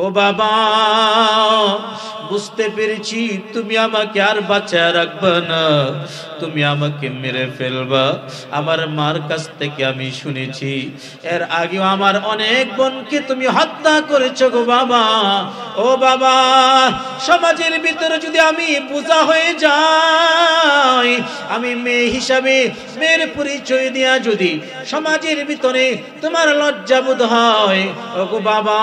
ও বাবা, বুঝতে পেরেছি তুমি আমাকে আর বাঁচায় রাখবে না, তুমি আমাকে মেরে ফেলবা। আমার মার কাছ থেকে আমি শুনেছি এর আগেও আমার অনেক বোনকে তুমি হত্যা করেছো গো বাবা। ও বাবা, সমাজের ভিতরে যদি আমি বোঝা হয়ে যাই, আমি মেয়ে হিসাবে মেয়ের পরিচয় দিয়া যদি সমাজের ভিতরে তোমার লজ্জা বোধ হয়, ও গো বাবা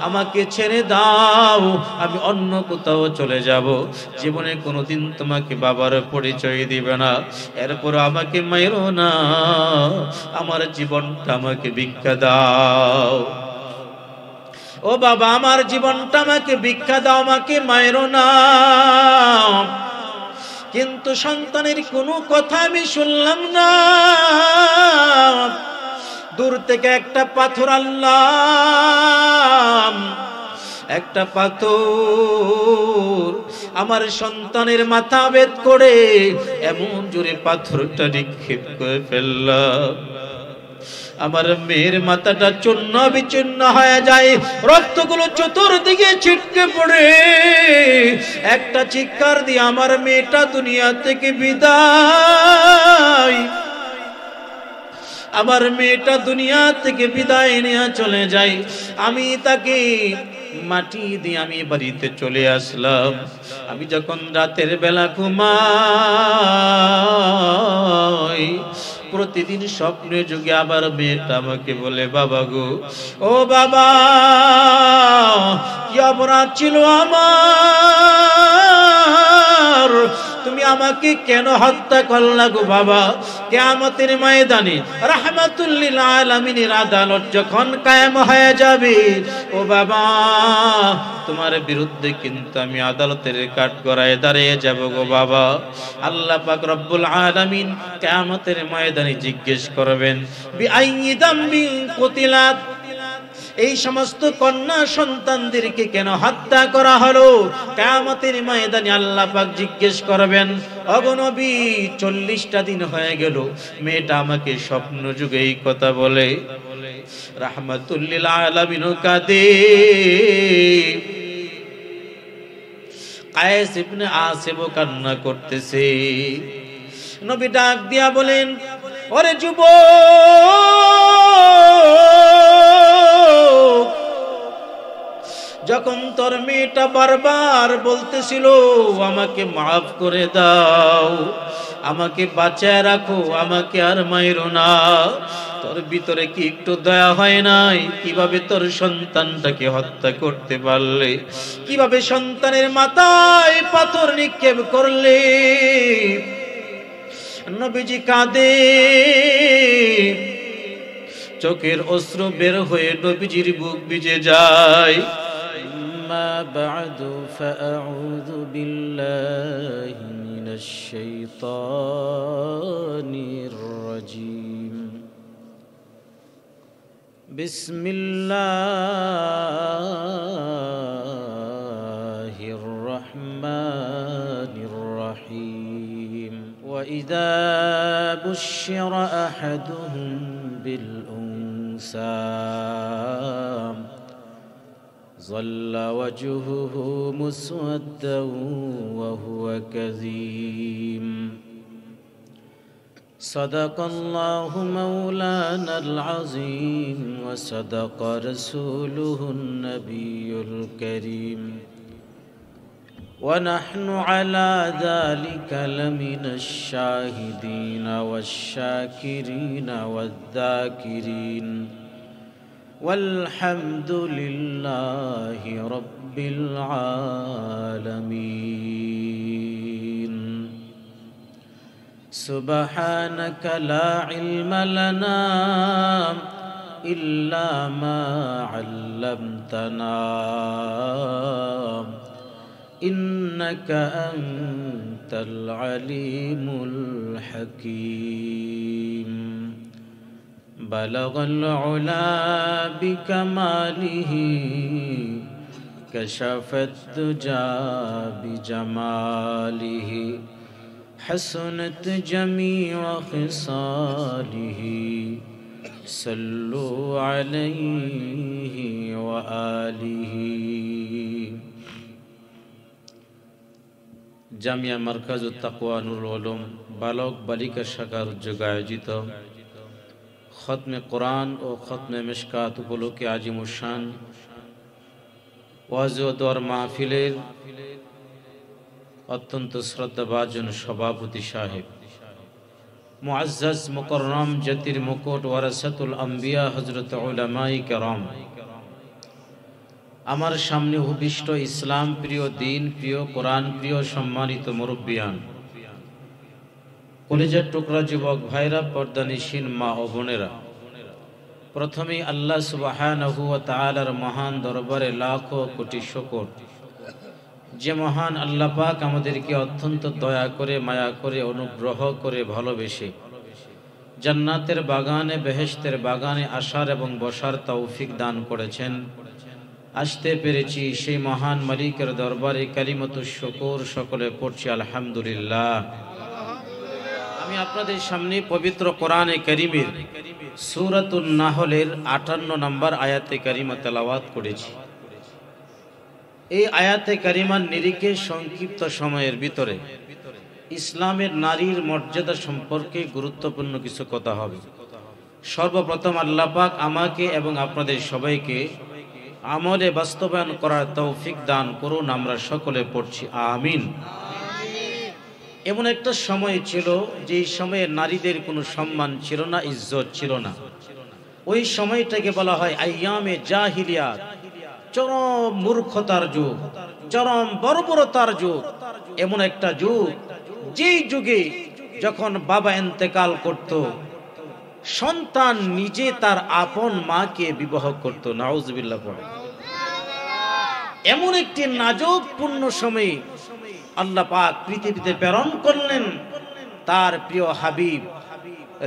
আমাকে ছেড়ে দাও, আমি অন্য কোথাও চলে যাব। জীবনে কোনোদিন তোমাকে বাবার পরিচয় দিবে না, এরপর আমাকে মাইরো না, আমার জীবনটা আমাকে ভিক্ষা দাও। ও বাবা, আমার জীবনটা আমাকে ভিক্ষা দাও, আমাকে মাইরো না। কিন্তু সন্তানের কোনো কথা আমি শুনলাম না। দূর থেকে একটা পাথর আনলাম, একটা পাথর আমার সন্তানের মাথা ভেদ করে এমন জোরে পাথরটা নিক্ষেপ করে ফেললাম, আমার মেয়ের মাথাটা চূর্ণ বিচূর্ণ হয়ে যায়, রক্তগুলো চতুর্দিকে ছিটকে পড়ে। একটা চিৎকার দিয়ে আমার মেয়েটা দুনিয়া থেকে বিদায়, আমার মেয়েটা দুনিয়া থেকে বিদায় নিয়ে চলে যায়। আমি তাকে মাটি দিয়ে আমি বাড়িতে চলে আসলাম। আমি যখন রাতের বেলা ঘুমাই, প্রতিদিন স্বপ্নে যুগে আবার মেয়েটা আমাকে বলে, বাবা গো, ও বাবা, কি অপরাধ ছিল আমার, তুমি আমাকে কেন হত্যা করলা গো বাবা? কিয়ামতের ময়দানে রাহমাতুল লিল আলামিনের আদালত যখন কায়েম হয়ে যাবে, ও বাবা তোমার বিরুদ্ধে কিন্তু আমি আদালতের কাঠগড়ায় দাঁড়িয়ে যাব গো বাবা। আল্লাহ পাক রব্বুল আলামিন কিয়ামতের ময়দানে জিজ্ঞেস করবেন, বিআইয়ি দামবিন কুতিলাত, এই সমস্ত কন্যা সন্তানদেরকে কেন হত্যা করা হলো? কিয়ামতের ময়দানে আল্লাহ পাক জিজ্ঞেস করবেন, ওগো নবী 40টা দিন হয়ে গেল মেয়েটা আমাকে স্বপ্ন যুগে এই কথা বলে। রাহমাতুল লিল আলামিন কাঁদে। কায়েস ইবনে আসিম কান্না করতেছে। নবী ডাক দিয়া বলেন, ওরে যুবক, যখন তোর মেয়েটা বারবার বলতেছিল আমাকে মাফ করে দাও, আমাকে বাঁচায় রাখো, আমাকে আর মাইরো না, তোর ভিতরে কি একটু দয়া হয় নাই? কিভাবে তোর সন্তানটাকে হত্যা করতে পারলে? কিভাবে সন্তানের মাথায় পাথর নিক্ষেপ করলে? নবীজি কাঁদে, চোখের অশ্রু বের হয়ে নবীজির বুক ভিজে যায়। أما بعد فأعوذ بالله من الشيطان الرجيم. بسم الله الرحمن الرحيم. وإذا بشر أحدهم بالأنثى ظل وجهه مسودا وهو كظيم. صدق الله مولانا العظيم وصدق رسوله النبي الكريم. ونحن على ذلك لمن الشاهدين والشاكرين والذاكرين والحمد لله رب العالمين. سبحانك لا علم لنا إلا ما علمتنا إنك أنت العليم الحكيم. بلغ العلا بكماله كشف الدجى بجماله حسنت جميع خصاله صلوا عليه وآله জামিয়া মারকাজুত তাকওয়া নুরুল উলুম বালক বালিকা শাখার উদ্যোগে আয়োজিত খতমে কোরআন ও খতমে মিশকাত উপলক্ষে আজিমুশান ওয়াজ ও দোয়ার মাহফিলের অত্যন্ত শ্রদ্ধাভাজন সভাপতি সাহেব, মুআজ্জাজ মুকররম জাতির মুকুট ওয়ারাসাতুল আম্বিয়া হযরত উলামায়ে কেরাম, আমার সামনে উপবিষ্ট ইসলাম প্রিয়, দিন প্রিয়, কোরআন প্রিয় সম্মানিত মুরব্বিয়ান, কলেজের টুকরা যুবক ভাইরা, পর্দানিশীন মা ও বোনেরা, প্রথমেই আল্লাহ সুবহানাহু ওয়া তাআলার মহান দরবারে লাখো কোটি শুকর, যে মহান আল্লাহ পাক আমাদেরকে অত্যন্ত দয়া করে, মায়া করে, অনুগ্রহ করে, ভালোবেসে জান্নাতের বাগানে, বেহেশতের বাগানে আসার এবং বসার তৌফিক দান করেছেন। আসতে পেরেছি সেই মহান মালিকের দরবারে কালিমাতুশ শুকর সকলে পড়ছি আলহামদুলিল্লাহ। আমি আপনাদের সামনে পবিত্র কোরআনে কারীমের সূরাতুন নাহলের 58 নম্বর আয়াতে কারিমা তেলাওয়াত করেছি। এই আয়াতে কারিমার নিরিখে সংক্ষিপ্ত সময়ের ভিতরে ইসলামের নারীর মর্যাদা সম্পর্কে গুরুত্বপূর্ণ কিছু কথা হবে। সর্বপ্রথম আল্লাহ পাক আমাকে এবং আপনাদের সবাইকে আমলে বাস্তবায়ন করার তৌফিক দান করুন। আমরা সকলে পড়ছি আমিন। এমন একটা সময় ছিল যে সময়ে নারীদের কোনো সম্মান ছিল না, ইজ্জত ছিল না। ওই সময়টাকে বলা হয় আইয়ামে জাহিলিয়াত, চরম মূর্খতার যুগ, চরম বর্বরতার যুগ। এমন একটা যুগ যেই যুগে যখন বাবা ইন্তেকাল করত, সন্তান নিজে তার আপন মাকে বিবাহ করত। নাউজুবিল্লাহ পড়ে। এমন একটি নাজুকপূর্ণ সময়ে আল্লাহ পাক পৃথিবীতে প্রেরণ করলেন তার প্রিয় হাবিব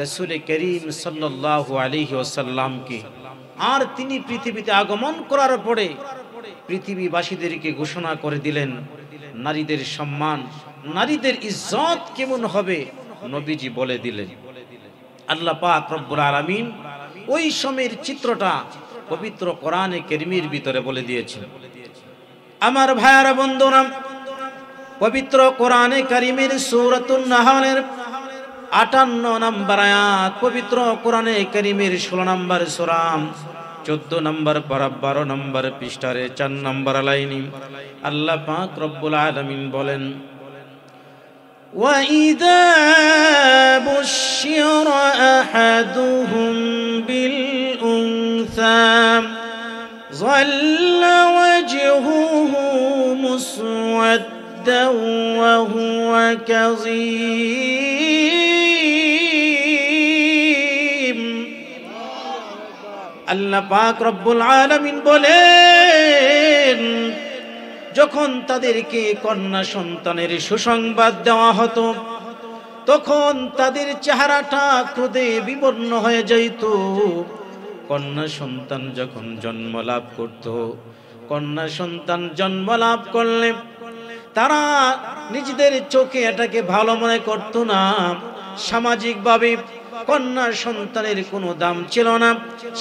রাসূল করিম সাল্লাল্লাহু আলাইহি ওয়াসাল্লামকে। আর তিনি পৃথিবীতে আগমন করার পরে পৃথিবীবাসীদেরকে ঘোষণা করে দিলেন নারীদের সম্মান, নারীদের ইজ্জত কেমন হবে নবীজি বলে দিলেন। আল্লাহ পাক রব্বুল আলামিন ওই সময়ের চিত্রটা পবিত্র কোরআনে কারীমের ভিতরে বলে দিয়েছেন। আমার ভাইয়ারা, বন্ধুরা, পবিত্র কোরআনে কারীমের সূরাতুন নাহলের 58 নম্বর আয়াত, পবিত্র কোরআনে কারীমের 16 নম্বর সূরা, 14 নম্বর পারা, 12 নম্বর পৃষ্ঠারে 4 নম্বর লাইনে আল্লাহ পাক রব্বুল আলামিন বলেন, وَإِذَا بُشِّرَ أَحَدُهُم بِالْأُنثَى ظَلَّ وَجْهُهُ مُسْوَدًّا وَهُوَ كَظِيمٌ। আল্লাহ পাক রব্বুল আলামিন বলেন, যখন তাদেরকে কন্যা সন্তানের সুসংবাদ দেওয়া হতো তখন তাদের চেহারাটা ক্রোধে বিবর্ণ হয়ে যেত। কন্যা সন্তান যখন জন্ম লাভ করত, কন্যা সন্তান জন্ম লাভ করলে তারা নিজেদের চোখে এটাকে ভালো মনে করত না। সামাজিকভাবে কন্যা সন্তানের কোনো দাম ছিল না,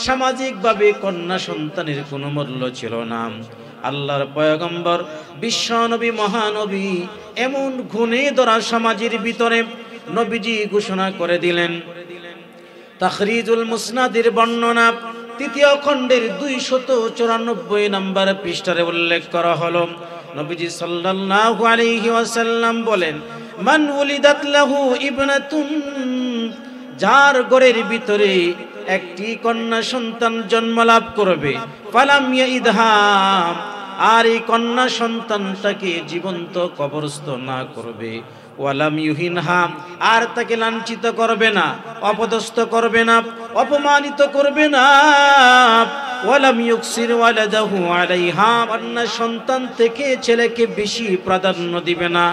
সামাজিকভাবে কন্যা সন্তানের কোনো মূল্য ছিল না। আল্লাহর পয়গম্বর বিশ্বনবী মহানবী এমন গুণে ধরা সমাজের ভিতরে নবীজি ঘোষণা করে দিলেন। তাখরিজুল মুসনাদের বর্ণনা 3য় খণ্ডের 294 নম্বর পৃষ্ঠারে উল্লেখ করা হলো, নবীজি সাল্লাল্লাহু আলাইহি ওয়াসাল্লাম বলেন, মান উলিদাত লাহু ইবনাতুন, যার ঘরের ভিতরে একটি কন্যা সন্তান জন্ম লাভ করবে, ফালাম ইয়াইদহা, আর এই কন্যা সন্তানটাকে জীবন্ত কবরস্থ না করবে, ওয়ালাম ইউহিনহা, আর তাকে লাঞ্ছিত করবে না, অপদস্থ করবে না, অপমানিত করবে না, ওয়ালাম ইউকসির ওয়ালাদাহু আলাইহা, কন্যা সন্তান থেকে ছেলেকে বেশি প্রাধান্য দিবে না।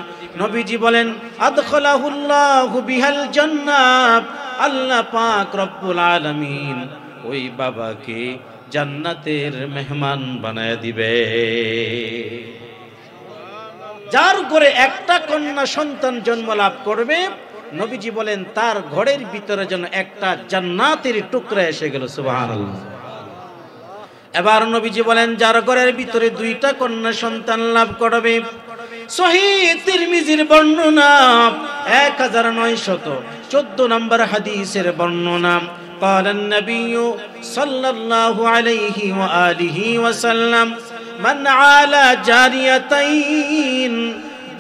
নবীজি বলেন, আদখালাহুল্লাহু বিহাল জান্নাহ, আল্লাহ পাক রব্বুল আলামিন ওই বাবাকে জান্নাতের মেহমান বানায় দিবে। যার ঘরে একটা কন্যা সন্তান জন্ম লাভ করবে নবীজি বলেন তার ঘরের ভিতরে যেন একটা জান্নাতের টুকরা এসে গেল। সুবহানাল্লাহ। এবার নবীজি বলেন যার ঘরের ভিতরে 2টা কন্যা সন্তান লাভ করবে, সহিহ তিরমিজির বর্ণনা 1914 নম্বর হাদিসের বর্ণনা, قال النبي صلى الله عليه وآله وسلم من عالى جاريتين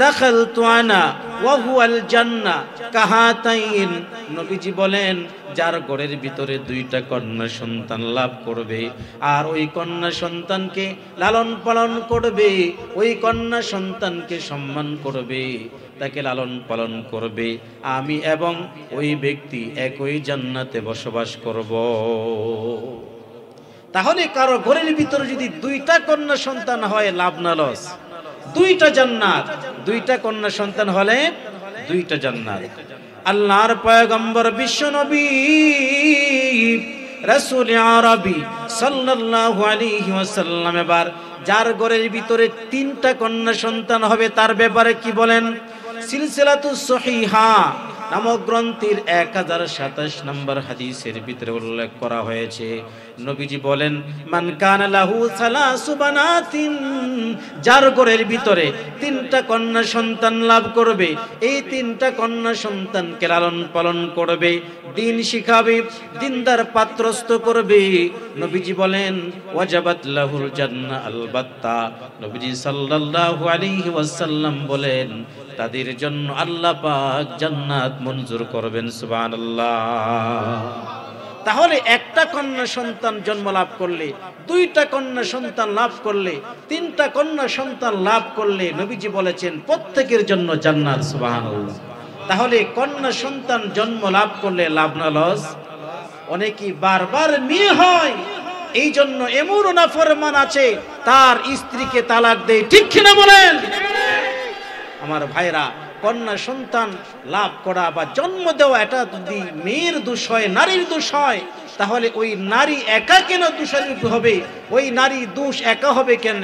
دخلت أنا وهو الجنة كهاتين। নবীজি বলেন যার ঘরের ভিতরে 2টা কন্যা সন্তান লাভ করবে আর ওই কন্যা সন্তানকে লালন পালন করবে, ওই কন্যা সন্তানকে সম্মান করবে, তাকে লালন পালন করবে, আমি এবং ওই ব্যক্তি একই জান্নাতে বসবাস করব। তাহলে কারো ঘরের ভিতরে যদি 2টা কন্যা সন্তান হয় লাভ না লস? 2টা জান্নাত, 2টা কন্যা সন্তান হলে 2টা জান্নাত। আল্লাহর পয়গম্বর বিশ্ব নবী রাসূল আরবি সাল্লাল্লাহু আলাইহি ওয়াসাল্লাম এবার যার ঘরের ভিতরে 3টা কন্যা সন্তান হবে তার ব্যাপারে কি বলেন? সিলসিলাতুস সহিহা নামক গ্রন্থের 1027 নম্বর হাদিসের ভিতরে উল্লেখ করা হয়েছে, নবীজি বলেন মান কানা লাহু সালাসু বানাতিন, যার ঘরের ভিতরে 3টা কন্যা সন্তান লাভ করবে, এই 3টা কন্যা সন্তানকে লালন পালন করবে, দিন শিখাবে, দিনদার পাত্রস্থ করবে, নবীজি বলেন ওয়াজাবাত লাহুল জান্নাহ আলবাত্তা। নবীজি সাল্লাল্লাহু আলাইহি ওয়াসাল্লাম বলেন তাদের জন্য আল্লাহ পাক জান্নাত মঞ্জুর করবেন। সুবহানাল্লাহ। তাহলে একটা কন্যা সন্তান জন্ম লাভ করলে, 2টা কন্যা সন্তান লাভ করলে, 3টা কন্যা সন্তান লাভ করলে নবীজি বলেছেন প্রত্যেকের জন্য জান্নাত। সুবহানাল্লাহ। তাহলে কন্যা সন্তান জন্ম লাভ করলে লাভ না লস? অনেকেই বারবার মেয়ে হয়, এই জন্য এমন নাফরমান আছে তার স্ত্রীকে তালাক দেয়, ঠিক কিনা বলেন? আমার ভাইরা, কন্যা সন্তান লাভ করা বা জন্ম দেওয়া এটা যদি মেয়ের দোষ হয়, নারীর দোষ হয়, তাহলে ওই নারী একা কেন দোষারোপ হবে? ওই নারী দোষ একা হবে কেন?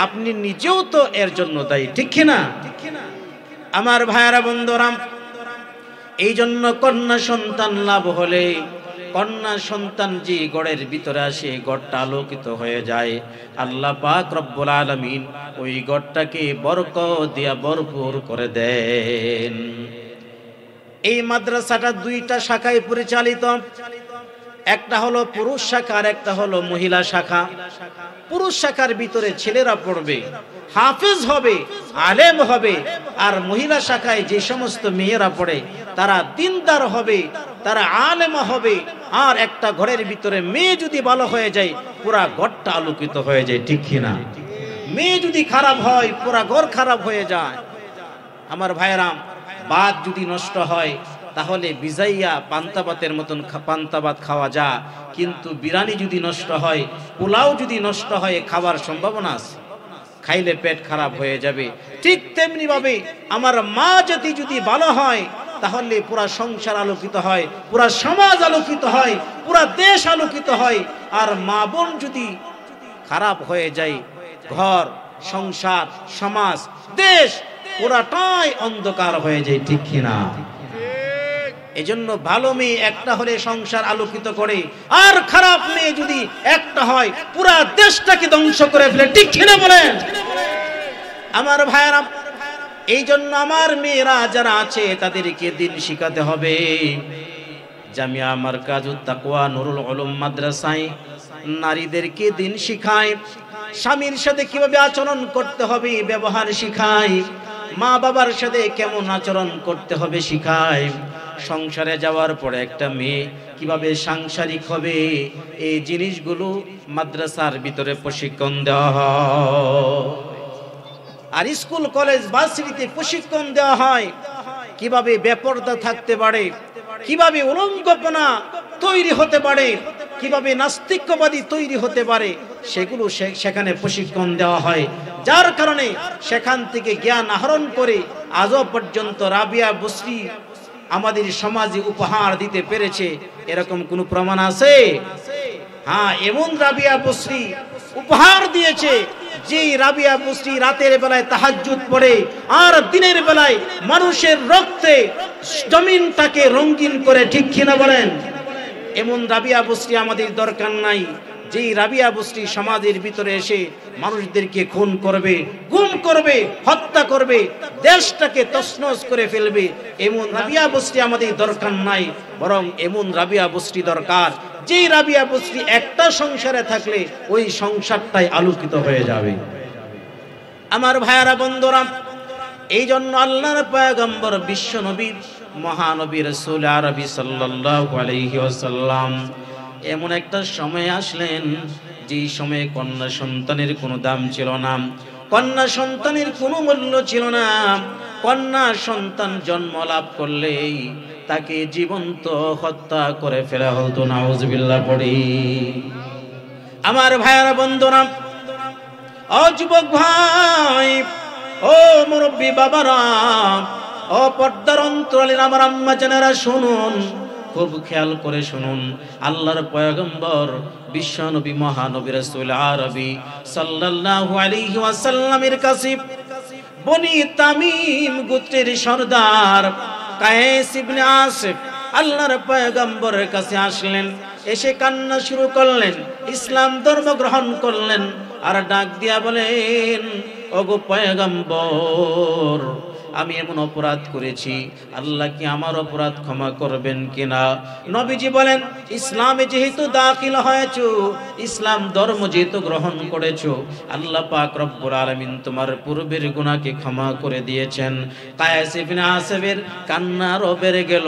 আপনি নিজেও তো এর জন্য দায়ী, ঠিক কিনা? আমার ভাইরা বন্ধুরা, এই জন্য কন্যা সন্তান লাভ হলে, কন্যা সন্তান যে গড়ের ভিতরে আসে গড়টা আলোকিত হয়ে যায়, আল্লাহ পাক রব্বুল আলামিন ওই গড়টাকে বরকত দিয়া ভরপুর করে দেন। এই মাদ্রাসাটা 2টা শাখায় পরিচালিত, একটা হলো পুরুষ শাখা আর একটা হলো মহিলা শাখা। পুরুষ শাখার ভিতরে ছেলেরা পড়বে, হাফেজ হবে, আলেম হবে, আর মহিলা শাখায় যে সমস্ত মেয়েরা পড়ে তারা দিনদার হবে, তারা আলেম হবে। আর একটা ঘরের ভিতরে মেয়ে যদি ভালো হয়ে যায় পুরা ঘরটা আলোকিত হয়ে যায়, ঠিক কিনা? মেয়ে যদি খারাপ হয় পুরা ঘর খারাপ হয়ে যায়। আমার ভাইরা, ভাত যদি নষ্ট হয় তাহলে বিজাইয়া পান্তাবাতের মতন পান্তাবাত খাওয়া যায়, কিন্তু বিরিয়ানি যদি নষ্ট হয়, পোলাও যদি নষ্ট হয়, খাবার সম্ভাবনা আছে, খাইলে পেট খারাপ হয়ে যাবে। ঠিক তেমনি ভাবে আমার মা জাতি যদি ভালো হয় তাহলে পুরা সংসার আলোকিত হয়, পুরা সমাজ আলোকিত হয়, পুরা দেশ আলোকিত হয়। আর মা বোন যদি খারাপ হয়ে যায়, ঘর, সংসার, সমাজ, দেশ পুরাটাই অন্ধকার হয়ে যায়, ঠিক কিনা? এজন্য ভালো মেয়ে একটা হলে সংসার আলোকিত করে, আর খারাপ মেয়ে যদি একটা হয় পুরা দেশটাকে ধ্বংস করে ফেলে, ঠিক কিনা বলেন? আমার ভাইরা, এই জন্য আমার মেয়েরা যারা আছে তাদেরকে দিন শিখাতে হবে। জামিয়া মারকাজুত তাকওয়া নুরুল উলুম মাদ্রাসায় নারীদেরকে দিন শিখায়, স্বামীর সাথে কিভাবে আচরণ করতে হবে ব্যবহার শিখায়, মা বাবার সাথে কেমন আচরণ করতে হবে শিখায়, সংসারে যাওয়ার পরে একটা মেয়ে কিভাবে সাংসারিক হবে এই জিনিসগুলো মাদ্রাসার ভিতরে প্রশিক্ষণ দেওয়া হয়। আর স্কুল কলেজ ভার্সিটিতে প্রশিক্ষণ দেওয়া হয় কিভাবে বেপরদা থাকতে পারে, কিভাবে উলঙ্গপনা তৈরি হতে পারে, কিভাবে নাস্তিক্যবাদী তৈরি হতে পারে, সেগুলো সেখানে প্রশিক্ষণ দেওয়া হয়। যার কারণে সেখান থেকে জ্ঞান আহরণ করে আজও পর্যন্ত রাবিয়া বসরি আমাদের সমাজে উপহার দিতে পেরেছে, এরকম কোন প্রমাণ আছে? হ্যাঁ, এমন রাবিয়া বসরি উপহার দিয়েছে যে রাবিয়া বুসরি রাতের বেলায় তাহাজ্জুদ পড়ে আর দিনের বেলায় মানুষের রক্তে জমিনটাকে রঙিন করে, ঠিক কিনা বলেন? এমন রাবিয়া বুসরি আমাদের দরকার নাই, যেই রাবিয়া বুসরি সমাজের ভিতরে এসে মানুষদেরকে খুন করবে, গুম করবে, হত্যা করবে, দেশটাকে তছনছ করে ফেলবে। এমন রাবিয়া বুসরি আমাদের দরকার নাই, বরং এমন রাবিয়া বুসরি দরকার যেই রাবিয়া বুসরি একটা সংসারে থাকলে ওই সংসারটাই আলোকিত হয়ে যাবে। আমার ভাইয়ারা, বন্ধুরা, এই জন্য আল্লাহর পয়গম্বর বিশ্ব নবী মহানবী রাসূল আরবি সাল্লাল্লাহু আলাইহি ওয়াসাল্লাম এমন একটা সময় আসলেন যেই সময়ে কন্যা সন্তানের কোনো দাম ছিল না, কন্যা সন্তানের কোনো মূল্য ছিল না। কন্যা সন্তান জন্ম লাভ করলেই তাকে জীবন্ত হত্যা করে ফেলা হতো, নাউজুবিল্লাহ পড়ি। আমার ভাইয়ারা, বন্ধুরা, ও যুবক ভাই, ও মুরব্বী বাবারা, ও পর্দার অন্তরালের আমার আম্মা জানেরা, শুনুন, খুব খেয়াল করে শুনুন। আল্লাহর পয়গম্বর বিশ্ব নবী মহানবী রাসূল আরবি সাল্লাল্লাহু আলাইহি ওয়াসাল্লামের কাছে বনি তামিম গোত্রের সরদার কায়েস ইবনে আসিফ আল্লাহর পয়গম্বরের কাছে আসলেন। এসে কান্না শুরু করলেন, ইসলাম ধর্ম গ্রহণ করলেন, আর ডাক দিয়া বলেন, ওগো পয়গম্বর, আমি এমন অপরাধ করেছি, আল্লাহ কি আমার অপরাধ ক্ষমা করবেন কিনা? নবীজি বলেন, ইসলামে যেহেতু দাখিল হয়েছো, ইসলাম ধর্ম যেহেতু গ্রহণ করেছো, আল্লাহ পাক রব্বুল আলামিন তোমার পূর্বের গুনাহকে ক্ষমা করে দিয়েছেন। কায়েস ইবনে আসিফের কান্না আরো বেড়ে গেল,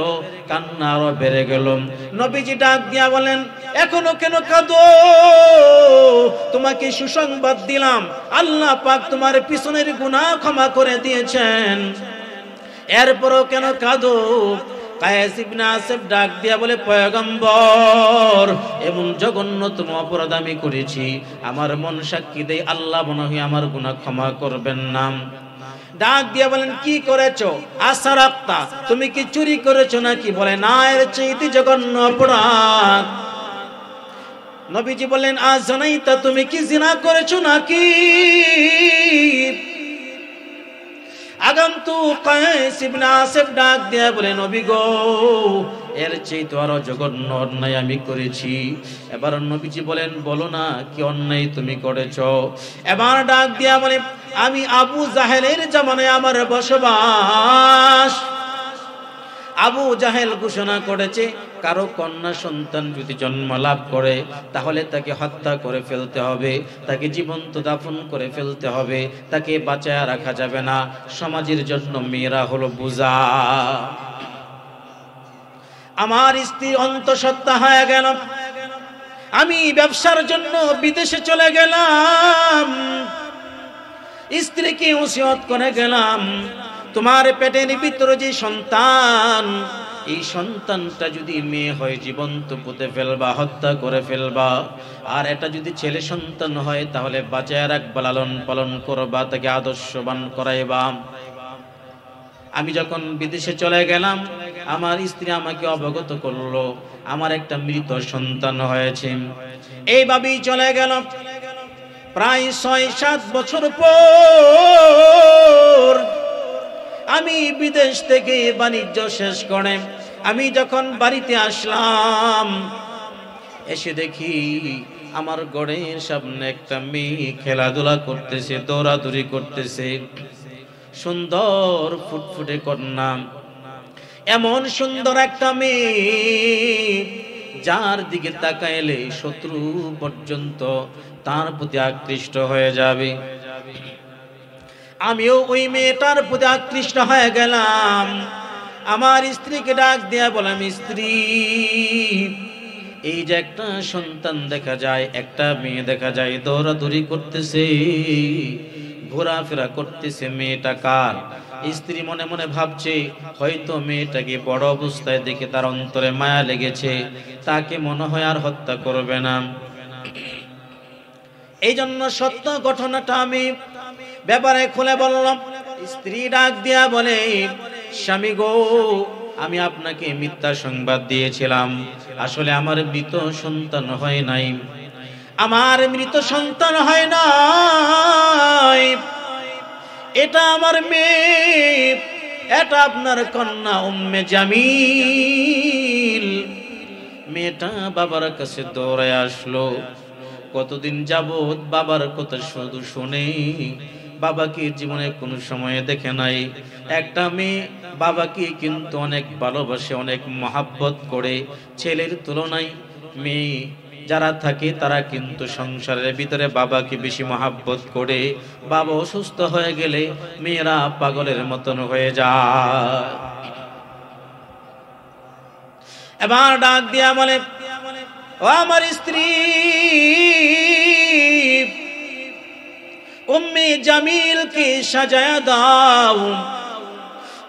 কান্না আরো বেড়ে গেল। নবীজি ডাক দিয়া বলেন, এখনো কেন কাঁদো? তোমাকে সুসংবাদ দিলাম, আল্লাহ পাক তোমার পিছনের গুনাহ ক্ষমা করে দিয়েছেন, এরপরও কেন কাঁদো? কায়েস ইবনে আসিফ ডাক দিয়া বলে, পয়গম্বর, এমন জঘন্যতম অপরাধ আমি করেছি, আমার মন সাক্ষী দেয় আল্লাহ মনে হয় আমার গুনাহ ক্ষমা করবেন না। ডাক দিয়া বলেন, কি করেছো? আসারাক্তা, তুমি কি চুরি করেছো নাকি? বলে, না, এর চাইতে জঘন্য অপরাধ। নবীজি বলেন, আজ জানাইতা, তুমি কি জিনা করেছো নাকি? আগন্তুক কায়েস ইবনে আসিফ ডাক দিয়া বলে, নবী গো, এর চাইতে আরো জঘন্য অন্যায় আমি করেছি। এবার নবীজি বলেন, বলো না কি অন্যায় তুমি করেছো? এবার ডাক দিয়া বলে, আমি আবু জাহেলের জামানায় আমার বসবাস। আবু জাহেল ঘোষণা করেছে, কারো কন্যা সন্তান যদি জন্ম লাভ করে তাহলে তাকে হত্যা করে ফেলতে হবে, তাকে জীবন্ত দাফন করে ফেলতে হবে, তাকে বাঁচায় রাখা যাবে না। সমাজের জন্য মেয়েরা হলো বোঝা। আমার স্ত্রী অন্তঃসত্ত্বা হয়ে গেল, আমি ব্যবসার জন্য বিদেশে চলে গেলাম, স্ত্রীকে ওসিয়ত করে গেলাম, তোমার পেটের ভিতরে যে সন্তান, এই সন্তানটা যদি মেয়ে হয় জীবন্ত পুঁতে ফেলবা, হত্যা করে ফেলবা, আর এটা যদি ছেলে সন্তান হয় তাহলে বাঁচায় রাখবা, লালন পালন করবা, তাকে আদর্শবান করাইবা। আমি যখন বিদেশে চলে গেলাম, আমার স্ত্রী আমাকে অবগত করলো আমার একটা মৃত সন্তান হয়েছে। এইভাবেই চলে গেল। প্রায় ৬-৭ বছর পর আমি বিদেশ থেকে বাণিজ্য শেষ করে আমি যখন বাড়িতে আসলাম, এসে দেখি আমার ঘরের সামনে একটা মেয়ে খেলাধুলা করতেছে, দৌড়াদৌড়ি করতেছে। সুন্দর ফুটফুটে কন্যা, এমন সুন্দর একটা মেয়ে যার দিকে তাকাইলে শত্রু পর্যন্ত তার প্রতি আকৃষ্ট হয়ে যাবে। আমিও ওই মেয়েটার প্রতি আকৃষ্ট হয়ে গেলাম। আমার স্ত্রীকে ডাক দেয়া বললাম, স্ত্রী, এই যে একটা সন্তান দেখা যায়, একটা মেয়ে দেখা যায়, দৌড়াদৌড়ি করতেছে, ঘোরাফেরা করতেছে, মেয়েটা কার? স্ত্রী মনে মনে ভাবছে, হয়তো মেয়েটাকে বড় অবস্থায় দেখে তার অন্তরে মায়া লেগেছে, তাকে মনে হয় আর হত্যা করবে না। এই জন্য সত্য ঘটনাটা আমি ব্যাপারে খুলে বললাম। স্ত্রী ডাক দিয়া বলে, স্বামী গো, আমি আপনাকে মিথ্যা সংবাদ দিয়েছিলাম, আসলে আমার মৃত সন্তান হয় নাই, আমার মৃত সন্তান হয় নাই, এটা আমার মেয়ে, এটা আপনার কন্যা উম্মে জামিল। মেয়েটা বাবার কাছে দৌড়ে আসলো। কতদিন যাবত বাবার কথা শুধু শুনে, বাবাকে জীবনে কোনো সময়ে দেখে নাই। একটা মেয়ে বাবাকে কিন্তু অনেক ভালোবাসে, অনেক মহাব্বত করে। ছেলের তুলনায় মেয়ে যারা থাকে তারা কিন্তু সংসারের ভিতরে বাবাকে বেশি মহাব্বত করে। বাবা অসুস্থ হয়ে গেলে মেয়েরা পাগলের মতন হয়ে যায়। এবার ডাক দিয়া বলে, ও আমার স্ত্রী উম্মে জামিলকে সাজায়া দাও,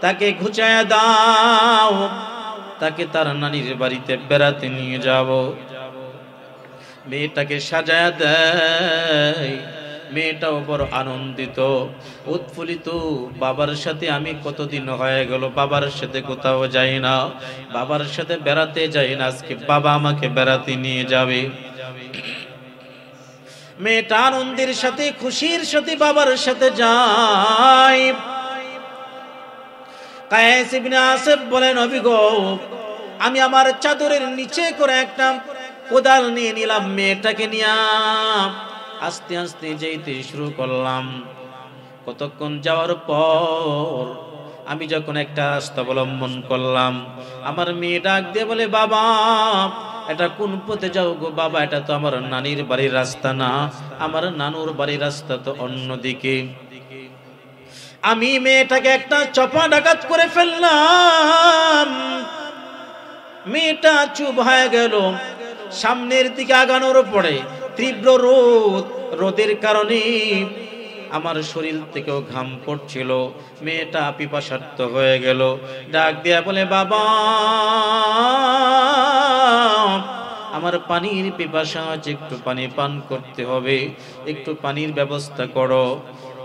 তাকে ঘুচায়া দাও, তাকে তার নানির বাড়িতে বেড়াতে নিয়ে যাব। মেয়েটাকে সাজায়া দেয়। মেয়েটাও বড় আনন্দিত, উৎফুল্লিত। বাবার সাথে আমি কতদিন হয়ে গেল বাবার সাথে কোথাও যাই না, বাবার সাথে বেড়াতে যাই না, আজকে বাবা আমাকে বেড়াতে নিয়ে যাবে। মেয়েটা আনন্দের সাথে খুশির সাথে বাবার সাথে যায়। কায়েস ইবনে আসিফ বলেন, নবী গো, আমি আমার চাদরের নিচে করে একটা কোদাল নিয়ে নিলাম, মেয়েটাকে নিয়ে আস্তে আস্তে যেতে শুরু করলাম। কতক্ষণ যাওয়ার পর আমি যখন একটা রাস্তা অবলম্বন করলাম, আমার মেয়ে ডাক দিয়ে বলে, বাবা এটা কোন পথে যাও গো? বাবা এটা তো আমার নানির বাড়ির রাস্তা না, আমার নানুর বাড়ির রাস্তা তো অন্যদিকে। আমি মেয়েটাকে একটা চপা ডাকাত করে ফেললাম। মেয়েটা চুপ হয়ে গেল। সামনের দিকে আগানোর পরে তীব্র রোদের কারণে আমার শরীর থেকেও ঘাম পড়ছিল। মেয়েটা পিপাসার্ত হয়ে গেল। ডাক দিয়া বলে, বাবা আমার পানির পিপাসা আছে, একটু পানি পান করতে হবে, একটু পানির ব্যবস্থা করো।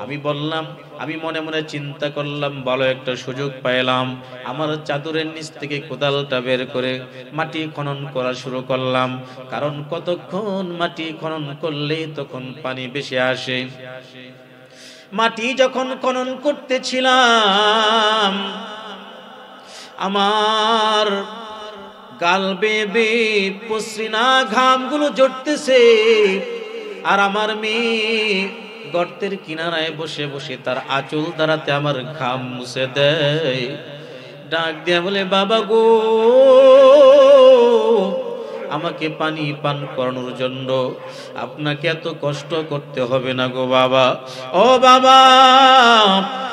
আমি বললাম, আমি মনে মনে চিন্তা করলাম, ভালো একটা সুযোগ পাইলাম। আমার চাদরের নিচ থেকে কোদালটা বের করে মাটি খনন করা শুরু করলাম। কারণ কতক্ষণ মাটি খনন করলে তখন পানি বেশি আসে। মাটি যখন খনন করতেছিলাম, আমার গাল বেবে পসরিনা ঘামগুলো জড়তেছে। আর আমার মেয়ে গর্তের কিনারায় বসে বসে তার আঁচল দ্বারাতে আমার ঘাম মুছে দেয়। ডাক দিয়া বলে, বাবা গো, আমাকে পানি পান করানোর জন্য আপনাকে এত কষ্ট করতে হবে না গো বাবা। ও বাবা,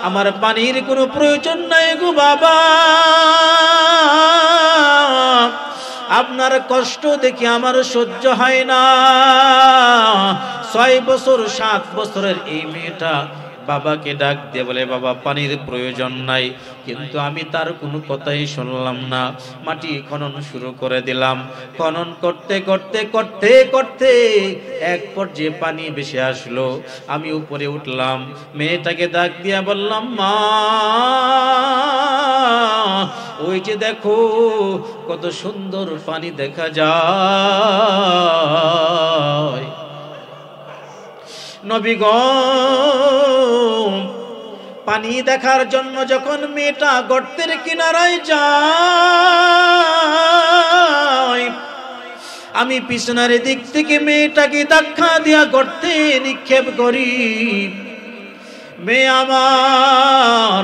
আমার পানির কোনো প্রয়োজন নাই গো বাবা। আপনার কষ্ট দেখে আমার সহ্য হয় না। 6 বছর 7 বছরের এই মেয়েটা বাবাকে ডাক দিয়ে বলে, বাবা পানির প্রয়োজন নাই। কিন্তু আমি তার কোনো কথাই শুনলাম না। মাটি খনন শুরু করে দিলাম। খনন করতে করতে করতে করতে এক পর্যায়ে পানি বেশি আসলো। আমি উপরে উঠলাম, মেয়েটাকে ডাক দিয়া বললাম, মা ওই যে দেখো কত সুন্দর পানি দেখা যায়। নবী গো, পানি দেখার জন্য যখন মেয়েটা গর্তের কিনারায় যায়, আমি পিছনের দিক থেকে মেয়েটাকে ধাক্কা দিয়া গর্তে নিক্ষেপ করি। মেয়ে আমার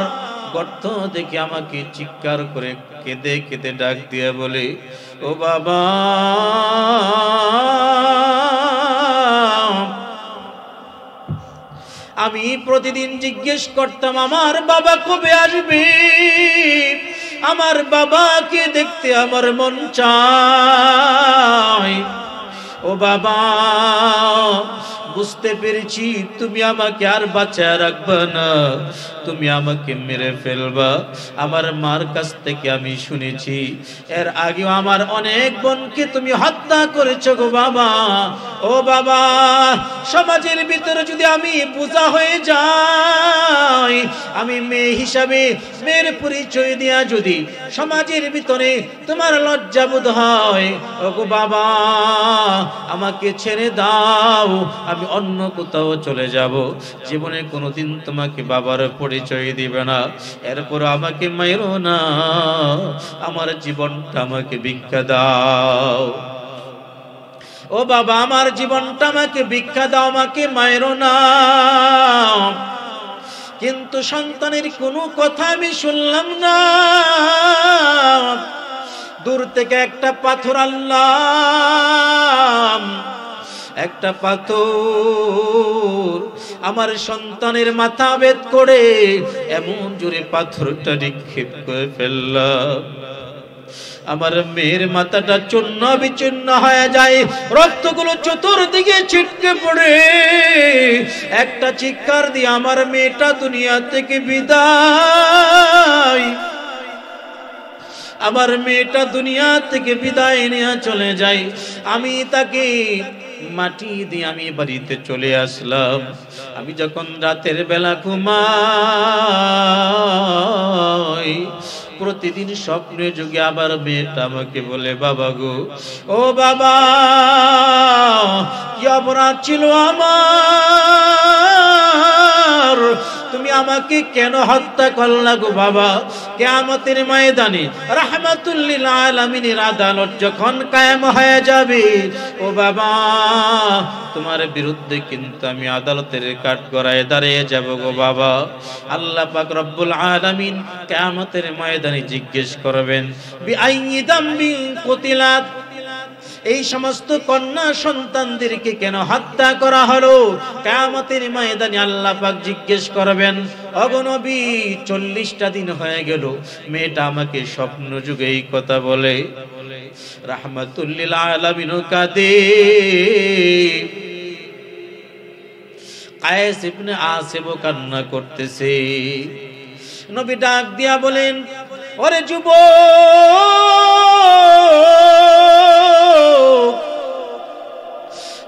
গর্ত দেখে আমাকে চিৎকার করে কেঁদে কেঁদে ডাক দিয়ে বলে, ও বাবা, আমি প্রতিদিন জিজ্ঞেস করতাম আমার বাবা কবে আসবে, আমার বাবাকে দেখতে আমার মন চায়। ও বাবা, বুঝতে পেরেছি তুমি আমাকে আর বাঁচায় রাখবে না, তুমি আমাকে মেরে ফেলবা। আমার মার কাছ থেকে আমি শুনেছি এর আগেও আমার অনেক বোনকে তুমি হত্যা করেছো গো বাবা। ও বাবা, সমাজের ভিতরে যদি আমি বোঝা হয়ে যাই, আমি মেয়ে হিসাবে মেয়ের পরিচয় দেয়া যদি সমাজের ভিতরে তোমার লজ্জাবোধ হয়, ও গো বাবা আমাকে ছেড়ে দাও, আমি অন্য কোথাও চলে যাব, জীবনে কোনোদিন তোমাকে বাবার পরিচয় দিবে না, এরপর আমাকে মাইরো না, আমার জীবনটা আমাকে ভিক্ষা দাও। ও বাবা, আমার জীবনটা আমাকে ভিক্ষা দাও, আমাকে মাইরো না। কিন্তু সন্তানের কোনো কথা আমি শুনলাম না। দূর থেকে একটা পাথর আনলাম, একটা পাথর আমার সন্তানের মাথা ভেদ করে এমন জোরে পাথরটা নিক্ষেপ করে ফেললাম, আমার মেয়ের মাথাটা চূর্ণ বিচূর্ণ হয়ে যায়, রক্তগুলো চতুর্দিকে ছিটকে পড়ে। একটা চিৎকার দিয়ে আমার মেয়েটা দুনিয়া থেকে বিদায়, আমার মেয়েটা দুনিয়া থেকে বিদায় নিয়ে চলে যায়। আমি তাকে মাটি দিয়ে আমি বাড়িতে চলে আসলাম। আমি যখন রাতের বেলা ঘুমাই, প্রতিদিন স্বপ্নে যুগে আবার মেয়েটা আমাকে বলে, বাবা গো, ও বাবা, কি অপরাধ ছিল আমার, তুমি আমাকে কেন হত্যা করলা গো বাবা? কিয়ামতের ময়দানে রাহমাতুল লিল আলামিনের আদালত যখন কায়েম হয়ে যাবে, ও বাবা, তোমার বিরুদ্ধে কিন্তু আমি আদালতের কাঠগড়ায় দাঁড়িয়ে যাব গো বাবা। আল্লাহ পাক রব্বুল আলামিন কিয়ামতের ময়দানে জিজ্ঞেস করবেন, বিআইয়ি দামবিন কুতিলাত, এই সমস্ত কন্যা সন্তানদেরকে কেন হত্যা করা হলো? কিয়ামতের ময়দানে আল্লাহ পাক জিজ্ঞেস করবেন, ওগো নবী, 40টা দিন হয়ে গেল, মেয়েটা আমাকে স্বপ্ন যুগে এই কথা বলে। রাহমাতুল লিল আলামিন কাঁদে। কায়েস ইবনে আসিম কান্না করতেছে। নবী ডাক দিয়া বলেন, ওরে যুবক,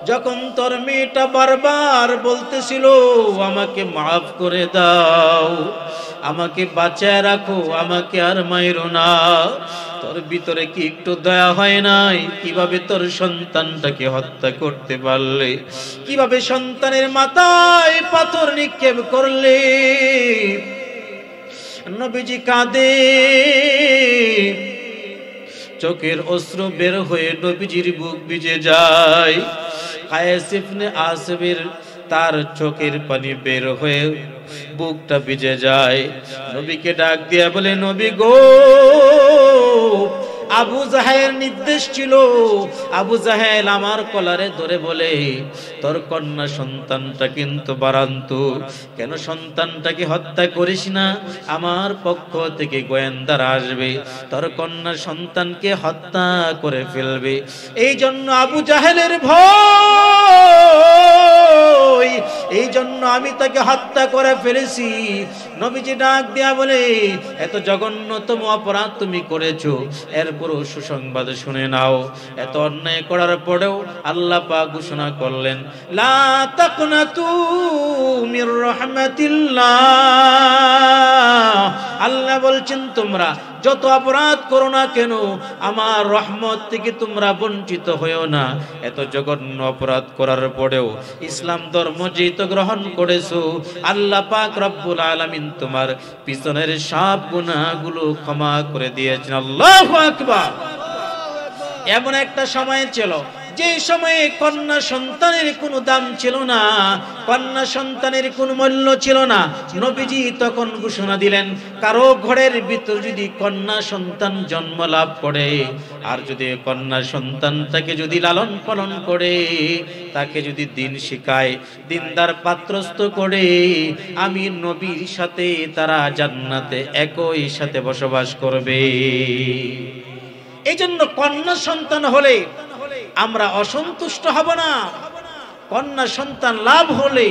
যখন তোর মেয়েটা বারবার বলতেছিল আমাকে মাফ করে দাও, আমাকে বাঁচায় রাখো, আমাকে আর মাইরো না, তোর ভিতরে কি একটু দয়া হয় নাই? কিভাবে তোর সন্তানটাকে হত্যা করতে পারলে? কিভাবে সন্তানের মাথায় পাথর নিক্ষেপ করলে? নবীজি কাঁদে, চোখের অশ্রু বের হয়ে নবীজির বুক ভিজে যায়। কায়েস ইবনে আসিমের তার চোখের পানি বের হয়ে বুকটা ভিজে যায়। নবীকে ডাক দিয়া বলে, নবী গো, আবু জাহেল নির্দেশ ছিল, আবু জাহেল আমার কলারে ধরে বলে, তোর কন্যা সন্তানটা কিন্তু বারান্তু, কেন সন্তানটাকে হত্যা করিস না? আমার পক্ষ থেকে গোয়েন্দারা আসবে, তোর কন্যা সন্তানকে হত্যা করে ফেলবে। এই জন্য আবু জাহেলের ভয়, এই জন্য আমি তাকে হত্যা করে ফেলেছি। নবীজি ডাক দিয়া বলে, এত জঘন্যতম অপরাধ তুমি করেছো, এরপরও সুসংবাদ শুনে নাও। এত অন্যায় করার পরেও আল্লাহ পাক ঘোষণা করলেন, লা তাকনাতু মির রাহমাতিল্লাহ। আল্লাহ বলছেন, তোমরা যত অপরাধ করো না কেন, আমার রহমত থেকে তোমরা বঞ্চিত হয়েও না। এত জঘন্য অপরাধ করার পরেও ইসলাম ধর্ম যেহেতু গ্রহণ করেছো, আল্লাহ পাক রব্বুল আলামিন তোমার পিছনের সব গুনাহগুলো ক্ষমা করে দিয়েছেন। আল্লাহু আকবার। এমন একটা সময় ছিল যে সময়ে কন্যা সন্তানের কোনো দাম ছিল না, কন্যা সন্তানের কোনো মূল্য ছিল না। নবীজি তখন ঘোষণা দিলেন, কারো ঘরের ভিতর যদি কন্যা সন্তান জন্ম লাভ করে, আর যদি কন্যা সন্তানটাকে যদি লালন পালন করে, তাকে যদি দিন শিখায়, দিনদার পাত্রস্থ করে, আমি নবীর সাথে তারা জান্নাতে একই সাথে বসবাস করবে। এই জন্য কন্যা সন্তান হলে আমরা অসন্তুষ্ট হব না। কন্যা সন্তান লাভ হলে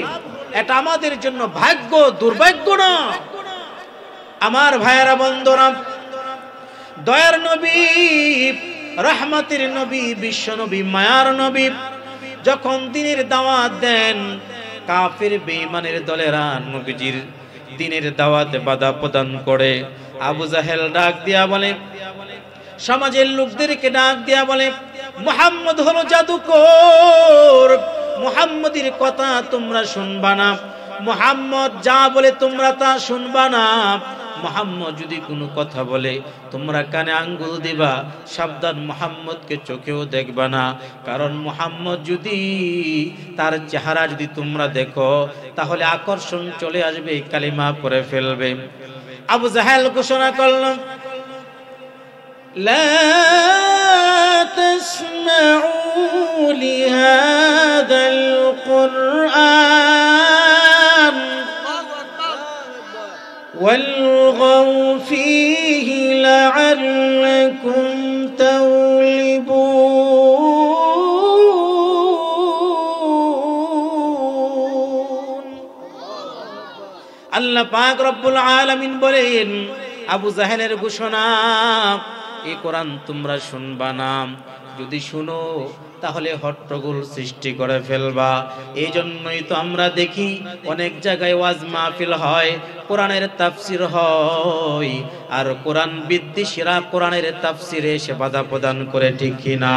এটা আমাদের জন্য ভাগ্য, দুর্ভাগ্য না। আমার ভাইয়েরা, বন্ধুরা, দয়ার নবী, রহমতের নবী, বিশ্ব নবী, মায়ার নবী যখন দিনের দাওয়াত দেন, কাফের বেঈমানের দলেরা নবীজির দিনের দাওয়াতে বাধা প্রদান করে। আবু জাহেল ডাক দিয়া বলে, সমাজের লোকদেরকে ডাক দিয়া বলে, মুহাম্মদ হলো জাদুকর, মুহাম্মদের কথা তোমরা শুনবা না, মুহাম্মদ যা বলে তোমরা তা শুনবা না। মুহাম্মদ যদি কোনো কথা বলে তোমরা কানে আঙ্গুল দিবা, সাবধান মুহাম্মদকে চোখেও দেখবা না, কারণ মুহাম্মদ যদি তার চেহারা যদি তোমরা দেখো তাহলে আকর্ষণ চলে আসবে, কালিমা পড়ে ফেলবে। আবু জাহেল ঘোষণা করল, লা তাসমাউ লিহাদাল কুরআন ওয়ালগাউ ফীহি লাআল্লাকুম তাগলিবুন। আল্লাহ পাক রব্বুল আলামিন বলেন, আবু জাহেলের ঘোষণা, এই কোরআন তোমরা শুনবা না, যদি শুনো তাহলে হট্টগোল সৃষ্টি করে ফেলবা। এই জন্যই তো আমরা দেখি অনেক জায়গায় ওয়াজ মাহফিল হয়, কোরআনের তাফসির হয়, আর কোরআন বিদ্বেষীরা কোরআনের তাফসিরে এসে বাধা প্রদান করে, ঠিক কিনা?